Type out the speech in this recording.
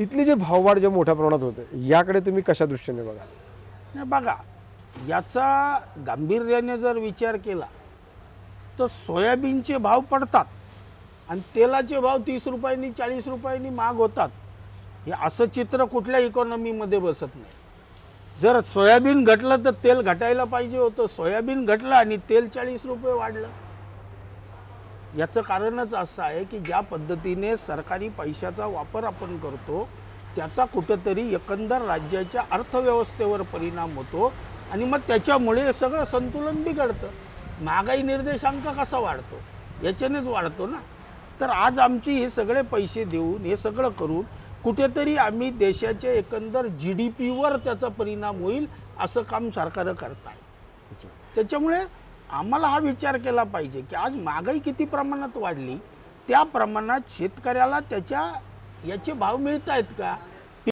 इथली जे भाववाढ जे मोठ्या प्रमाणात होते याकडे तुम्ही कशा दृष्टीने बघा? नाही बघा, याचा गांभीर्याने जर विचार केला तर सोयाबीनचे भाव पडतात आणि तेलाचे भाव 30 रुपयांनी 40 रुपयांनी महाग होतात. हे असं चित्र कुठल्या इकॉनॉमीमध्ये बसत नाही. जर सोयाबीन घटलं तर तेल घटायला पाहिजे होतं. सोयाबीन घटलं आणि तेल 40 रुपये वाढलं. याचं कारणच असं आहे की ज्या पद्धतीने सरकारी पैशाचा वापर आपण करतो त्याचा कुठंतरी एकंदर राज्याच्या अर्थव्यवस्थेवर परिणाम होतो आणि मग त्याच्यामुळे सगळं संतुलन बिघडतं. महागाई निर्देशांक कसा वाढतो? याच्यानेच वाढतो ना. तर आज आमची हे सगळे पैसे देऊन हे सगळं करून कुठेतरी आम्ही देशाच्या एकंदर GDPवर त्याचा परिणाम होईल असं काम सरकार करत आहे. त्याच्यामुळे आम्हाला हा विचार केला पाहिजे की आज महागाई किती प्रमाणात वाढली, त्या प्रमाणात शेतकऱ्याला त्याच्या याचे भाव मिळत आहेत का?